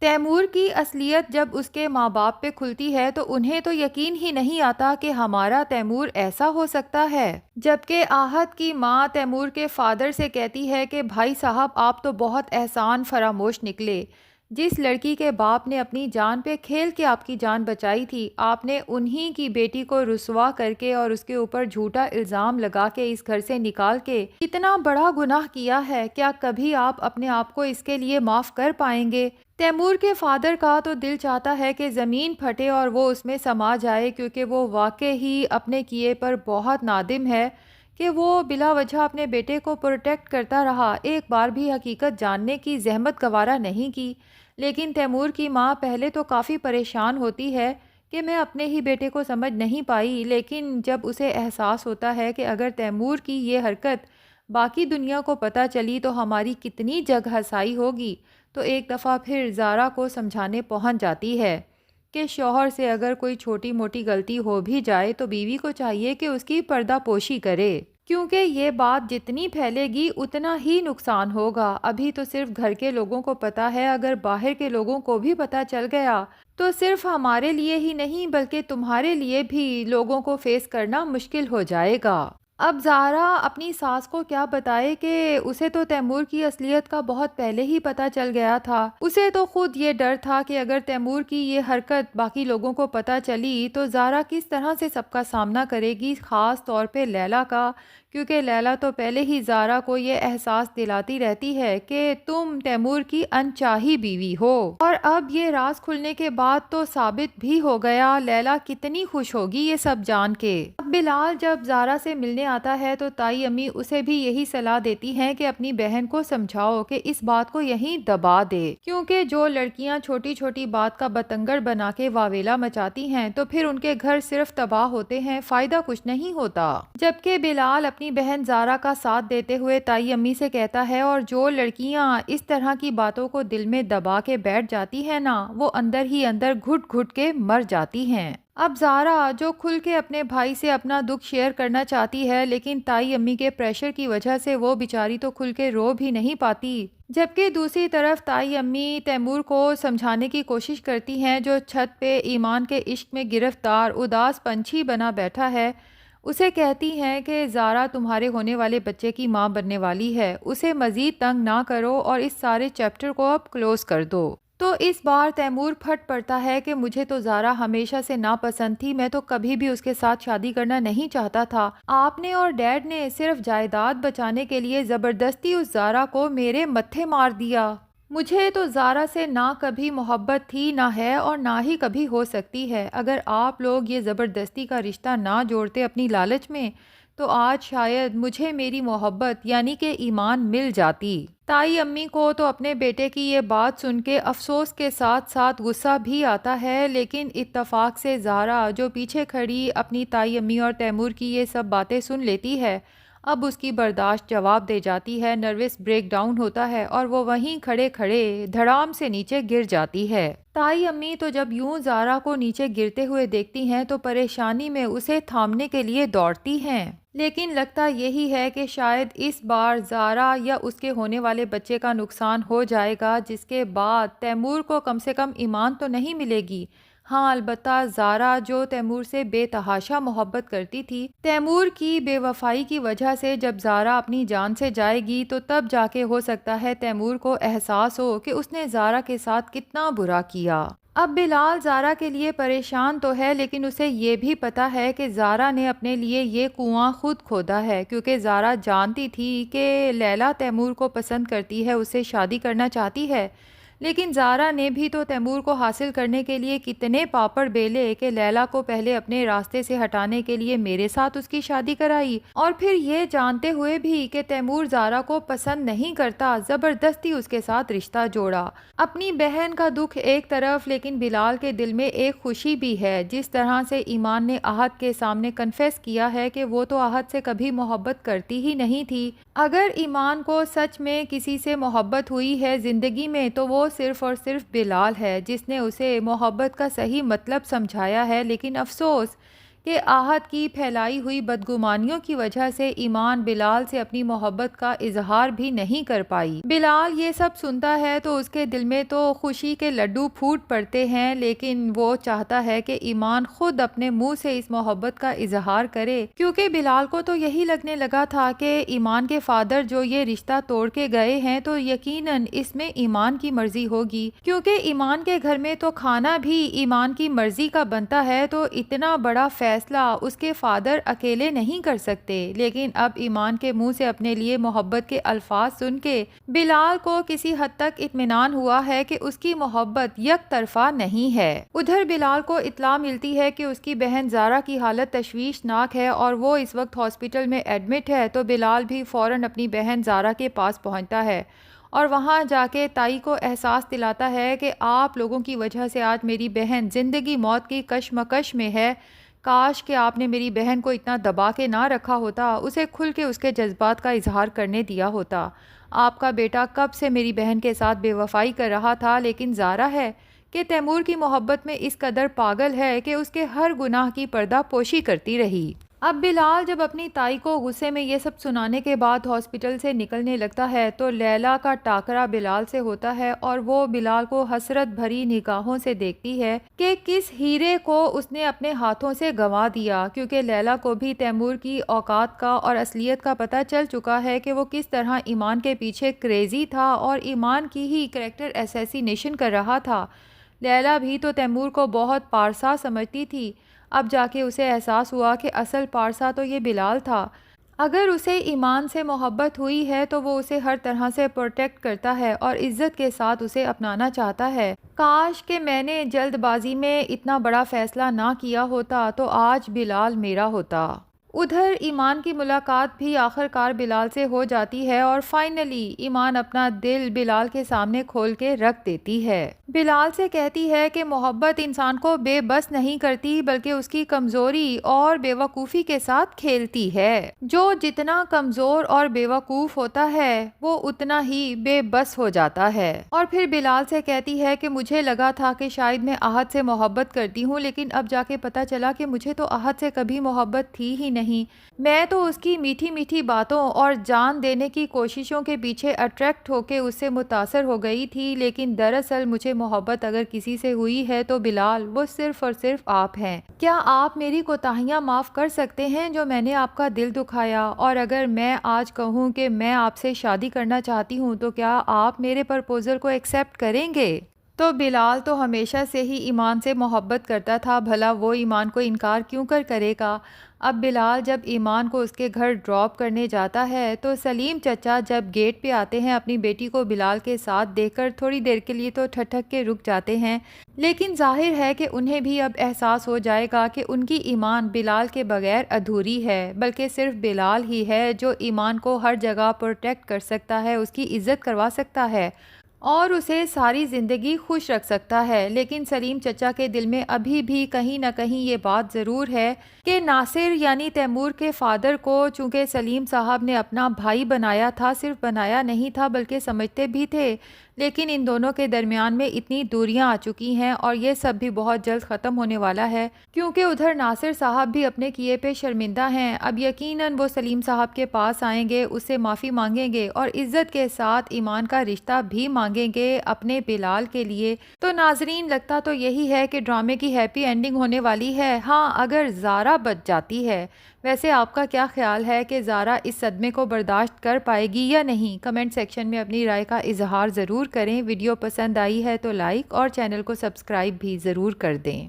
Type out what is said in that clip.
Timur کی اصلیت جب اس کے ماں باپ پہ کھلتی ہے تو انہیں تو یقین ہی نہیں آتا کہ ہمارا تیمور ایسا ہو سکتا ہے۔ جبکہ آہت کی ماں تیمور کے فادر سے کہتی ہے کہ بھائی صاحب آپ تو بہت احسان فراموش نکلے، جس لڑکی کے باپ نے اپنی جان پہ کھیل کے آپ کی جان بچائی تھی، آپ نے انہی کی بیٹی کو رسوا کر کے اور اس کے اوپر جھوٹا الزام لگا کے اس گھر سے نکال کے کتنا بڑا گناہ کیا ہے، کیا کبھی آپ اپنے آپ کو اس کے لیے معاف کر پائیں گے؟ تیمور کے فادر کا تو دل چاہتا ہے کہ زمین پھٹے اور وہ اس میں سما جائے، کیونکہ وہ واقعی ہی اپنے کیے پر بہت نادم ہے کہ وہ بلا وجہ اپنے بیٹے کو پروٹیکٹ کرتا رہا، ایک بار بھی حقیقت جاننے کی زحمت گوارا نہیں کی۔ لیکن تیمور کی ماں پہلے تو کافی پریشان ہوتی ہے کہ میں اپنے ہی بیٹے کو سمجھ نہیں پائی، لیکن جب اسے احساس ہوتا ہے کہ اگر تیمور کی یہ حرکت باقی دنیا کو پتہ چلی تو ہماری کتنی جگ ہسائی ہوگی، تو ایک دفعہ پھر زارا کو سمجھانے پہنچ جاتی ہے کہ شوہر سے اگر کوئی چھوٹی موٹی غلطی ہو بھی جائے تو بیوی کو چاہیے کہ اس کی پردہ پوشی کرے، کیونکہ یہ بات جتنی پھیلے گی اتنا ہی نقصان ہوگا۔ ابھی تو صرف گھر کے لوگوں کو پتہ ہے، اگر باہر کے لوگوں کو بھی پتہ چل گیا تو صرف ہمارے لیے ہی نہیں بلکہ تمہارے لیے بھی لوگوں کو فیس کرنا مشکل ہو جائے گا۔ اب زارا اپنی ساس کو کیا بتائے کہ اسے تو تیمور کی اصلیت کا بہت پہلے ہی پتہ چل گیا تھا، اسے تو خود یہ ڈر تھا کہ اگر تیمور کی یہ حرکت باقی لوگوں کو پتہ چلی تو زارا کس طرح سے سب کا سامنا کرے گی، خاص طور پہ لیلا کا، کیونکہ لیلا تو پہلے ہی زارا کو یہ احساس دلاتی رہتی ہے کہ تم تیمور کی انچاہی بیوی ہو، اور اب یہ راز کھلنے کے بعد تو ثابت بھی ہو گیا۔ لیلا کتنی خوش ہوگی یہ سب جان کے۔ اب بلال جب زارا سے ملنے آتا ہے تو تائی امی اسے بھی یہی صلاح دیتی ہیں کہ اپنی بہن کو سمجھاؤ کہ اس بات کو یہیں دبا دے، کیونکہ جو لڑکیاں چھوٹی چھوٹی بات کا بتنگڑ بنا کے واویلا مچاتی ہیں تو پھر ان کے گھر صرف تباہ ہوتے ہیں، فائدہ کچھ نہیں ہوتا۔ جبکہ بلال اپنی بہن زارا کا ساتھ دیتے ہوئے تائی امی سے کہتا ہے اور جو لڑکیاں اس طرح کی باتوں کو دل میں دبا کے بیٹھ جاتی ہیں نا، وہ اندر ہی اندر گھٹ گھٹ کے مر جاتی ہیں۔ اب زارا جو کھل کے اپنے بھائی سے اپنا دکھ شیئر کرنا چاہتی ہے، لیکن تائی امی کے پریشر کی وجہ سے وہ بیچاری تو کھل کے رو بھی نہیں پاتی، جبکہ دوسری طرف تائی امی تیمور کو سمجھانے کی کوشش کرتی ہیں جو چھت پہ ایمان کے عشق میں گرفتار اداس پنچھی بنا بیٹھا ہے، اسے کہتی ہیں کہ زارا تمہارے ہونے والے بچے کی ماں بننے والی ہے، اسے مزید تنگ نہ کرو اور اس سارے چیپٹر کو اب کلوز کر دو۔ تو اس بار تیمور پھٹ پڑتا ہے کہ مجھے تو زارا ہمیشہ سے ناپسند تھی، میں تو کبھی بھی اس کے ساتھ شادی کرنا نہیں چاہتا تھا، آپ نے اور ڈیڈ نے صرف جائیداد بچانے کے لیے زبردستی اس زارا کو میرے متھے مار دیا، مجھے تو زارا سے نہ کبھی محبت تھی، نہ ہے اور نہ ہی کبھی ہو سکتی ہے، اگر آپ لوگ یہ زبردستی کا رشتہ نہ جوڑتے اپنی لالچ میں تو آج شاید مجھے میری محبت یعنی کہ ایمان مل جاتی۔ تائی امی کو تو اپنے بیٹے کی یہ بات سن کے افسوس کے ساتھ ساتھ غصہ بھی آتا ہے، لیکن اتفاق سے زارا جو پیچھے کھڑی اپنی تائی امی اور تیمور کی یہ سب باتیں سن لیتی ہے، اب اس کی برداشت جواب دے جاتی ہے، نروس بریک ڈاؤن ہوتا ہے اور وہ وہیں کھڑے کھڑے دھڑام سے نیچے گر جاتی ہے۔ تائی امی تو جب یوں زارا کو نیچے گرتے ہوئے دیکھتی ہیں تو پریشانی میں اسے تھامنے کے لیے دوڑتی ہیں، لیکن لگتا یہی ہے کہ شاید اس بار زارا یا اس کے ہونے والے بچے کا نقصان ہو جائے گا، جس کے بعد تیمور کو کم سے کم ایمان تو نہیں ملے گی۔ ہاں البتہ زارا جو تیمور سے بے تحاشا محبت کرتی تھی، تیمور کی بے وفائی کی وجہ سے جب زارا اپنی جان سے جائے گی تو تب جا کے ہو سکتا ہے تیمور کو احساس ہو کہ اس نے زارا کے ساتھ کتنا برا کیا۔ اب بلال زارا کے لیے پریشان تو ہے، لیکن اسے یہ بھی پتا ہے کہ زارا نے اپنے لیے یہ کنواں خود کھودا ہے، کیونکہ زارا جانتی تھی کہ لیلا تیمور کو پسند کرتی ہے، اسے شادی کرنا چاہتی ہے، لیکن زارا نے بھی تو تیمور کو حاصل کرنے کے لیے کتنے پاپڑ بیلے کہ لیلا کو پہلے اپنے راستے سے ہٹانے کے لیے میرے ساتھ اس کی شادی کرائی، اور پھر یہ جانتے ہوئے بھی کہ تیمور زارا کو پسند نہیں کرتا زبردستی اس کے ساتھ رشتہ جوڑا۔ اپنی بہن کا دکھ ایک طرف، لیکن بلال کے دل میں ایک خوشی بھی ہے، جس طرح سے ایمان نے احد کے سامنے کنفیس کیا ہے کہ وہ تو احد سے کبھی محبت کرتی ہی نہیں تھی۔ اگر ایمان کو سچ میں کسی سے محبت ہوئی ہے زندگی میں تو وہ صرف اور صرف بلال ہے، جس نے اسے محبت کا صحیح مطلب سمجھایا ہے، لیکن افسوس کہ آہت کی پھیلائی ہوئی بدگمانیوں کی وجہ سے ایمان بلال سے اپنی محبت کا اظہار بھی نہیں کر پائی۔ بلال یہ سب سنتا ہے تو اس کے دل میں تو خوشی کے لڈو پھوٹ پڑتے ہیں، لیکن وہ چاہتا ہے کہ ایمان خود اپنے منہ سے اس محبت کا اظہار کرے، کیونکہ بلال کو تو یہی لگنے لگا تھا کہ ایمان کے فادر جو یہ رشتہ توڑ کے گئے ہیں تو یقیناً اس میں ایمان کی مرضی ہوگی، کیونکہ ایمان کے گھر میں تو کھانا بھی ایمان کی مرضی کا بنتا ہے، تو اتنا بڑا فیصلہ اس کے فادر اکیلے نہیں کر سکتے۔ لیکن اب ایمان کے منہ سے اپنے لیے محبت کے الفاظ سن کے بلال کو کسی حد تک اطمینان ہوا ہے کہ اس کی محبت یک طرفہ نہیں ہے۔ ادھر بلال کو اطلاع ملتی ہے کہ اس کی بہن زارا کی حالت تشویشناک ہے اور وہ اس وقت ہاسپٹل میں ایڈمٹ ہے، تو بلال بھی فوراً اپنی بہن زارا کے پاس پہنچتا ہے اور وہاں جا کے تائی کو احساس دلاتا ہے کہ آپ لوگوں کی وجہ سے آج میری بہن زندگی موت کی کشمکش میں ہے، کاش کہ آپ نے میری بہن کو اتنا دبا کے نہ رکھا ہوتا، اسے کھل کے اس کے جذبات کا اظہار کرنے دیا ہوتا۔ آپ کا بیٹا کب سے میری بہن کے ساتھ بے وفائی کر رہا تھا، لیکن زارا ہے کہ تیمور کی محبت میں اس قدر پاگل ہے کہ اس کے ہر گناہ کی پردہ پوشی کرتی رہی۔ اب بلال جب اپنی تائی کو غصے میں یہ سب سنانے کے بعد ہاسپٹل سے نکلنے لگتا ہے تو لیلا کا ٹاکرا بلال سے ہوتا ہے اور وہ بلال کو حسرت بھری نگاہوں سے دیکھتی ہے کہ کس ہیرے کو اس نے اپنے ہاتھوں سے گنوا دیا، کیونکہ لیلا کو بھی تیمور کی اوقات کا اور اصلیت کا پتہ چل چکا ہے کہ وہ کس طرح ایمان کے پیچھے کریزی تھا اور ایمان کی ہی کریکٹر اسیسینیشن کر رہا تھا۔ لیلا بھی تو تیمور کو بہت پارسا سمجھتی تھی، اب جا کے اسے احساس ہوا کہ اصل پارسا تو یہ بلال تھا۔ اگر اسے ایمان سے محبت ہوئی ہے تو وہ اسے ہر طرح سے پروٹیکٹ کرتا ہے اور عزت کے ساتھ اسے اپنانا چاہتا ہے۔ کاش کہ میں نے جلد بازی میں اتنا بڑا فیصلہ نہ کیا ہوتا تو آج بلال میرا ہوتا۔ ادھر ایمان کی ملاقات بھی آخر کار بلال سے ہو جاتی ہے اور فائنلی ایمان اپنا دل بلال کے سامنے کھول کے رکھ دیتی ہے۔ بلال سے کہتی ہے کہ محبت انسان کو بے بس نہیں کرتی بلکہ اس کی کمزوری اور بے وقوفی کے ساتھ کھیلتی ہے۔ جو جتنا کمزور اور بے وقوف ہوتا ہے وہ اتنا ہی بے بس ہو جاتا ہے۔ اور پھر بلال سے کہتی ہے کہ مجھے لگا تھا کہ شاید میں آہت سے محبت کرتی ہوں، لیکن اب جا کے پتہ چلا کہ مجھے تو آہت سے کبھی محبت تھی ہی نہیں، میں تو اس کی میٹھی میٹھی باتوں اور جان دینے کی کوششوں کے پیچھے اٹریکٹ ہو کے اس سے متاثر ہو گئی تھی، لیکن دراصل مجھے محبت اگر کسی سے ہوئی ہے تو بلال وہ صرف اور صرف آپ ہیں۔ کیا آپ میری کوتاہیاں معاف کر سکتے ہیں جو میں نے آپ کا دل دکھایا؟ اور اگر میں آج کہوں کہ میں آپ سے شادی کرنا چاہتی ہوں تو کیا آپ میرے پرپوزل کو ایکسیپٹ کریں گے؟ تو بلال تو ہمیشہ سے ہی ایمان سے محبت کرتا تھا، بھلا وہ ایمان کو انکار کیوں کرے گا؟ اب بلال جب ایمان کو اس کے گھر ڈراپ کرنے جاتا ہے تو سلیم چچا جب گیٹ پہ آتے ہیں اپنی بیٹی کو بلال کے ساتھ دیکھ کر تھوڑی دیر کے لیے تو ٹھٹک کے رک جاتے ہیں، لیکن ظاہر ہے کہ انہیں بھی اب احساس ہو جائے گا کہ ان کی ایمان بلال کے بغیر ادھوری ہے، بلکہ صرف بلال ہی ہے جو ایمان کو ہر جگہ پروٹیکٹ کر سکتا ہے، اس کی عزت کروا سکتا ہے اور اسے ساری زندگی خوش رکھ سکتا ہے۔ لیکن سلیم چچا کے دل میں ابھی بھی کہیں نہ کہیں یہ بات ضرور ہے کہ ناصر یعنی تیمور کے فادر کو چونکہ سلیم صاحب نے اپنا بھائی بنایا تھا، صرف بنایا نہیں تھا بلکہ سمجھتے بھی تھے، لیکن ان دونوں کے درمیان میں اتنی دوریاں آ چکی ہیں اور یہ سب بھی بہت جلد ختم ہونے والا ہے، کیونکہ ادھر ناصر صاحب بھی اپنے کیے پہ شرمندہ ہیں۔ اب یقیناً وہ سلیم صاحب کے پاس آئیں گے، اس سے معافی مانگیں گے اور عزت کے ساتھ ایمان کا رشتہ بھی مانگیں گے اپنے بلال کے لیے۔ تو ناظرین لگتا تو یہی ہے کہ ڈرامے کی ہیپی اینڈنگ ہونے والی ہے، ہاں اگر زارا بچ جاتی ہے۔ ویسے آپ کا کیا خیال ہے کہ زارا اس صدمے کو برداشت کر پائے گی یا نہیں؟ کمنٹ سیکشن میں اپنی رائے کا اظہار ضرور کریں۔ ویڈیو پسند آئی ہے تو لائک اور چینل کو سبسکرائب بھی ضرور کر دیں۔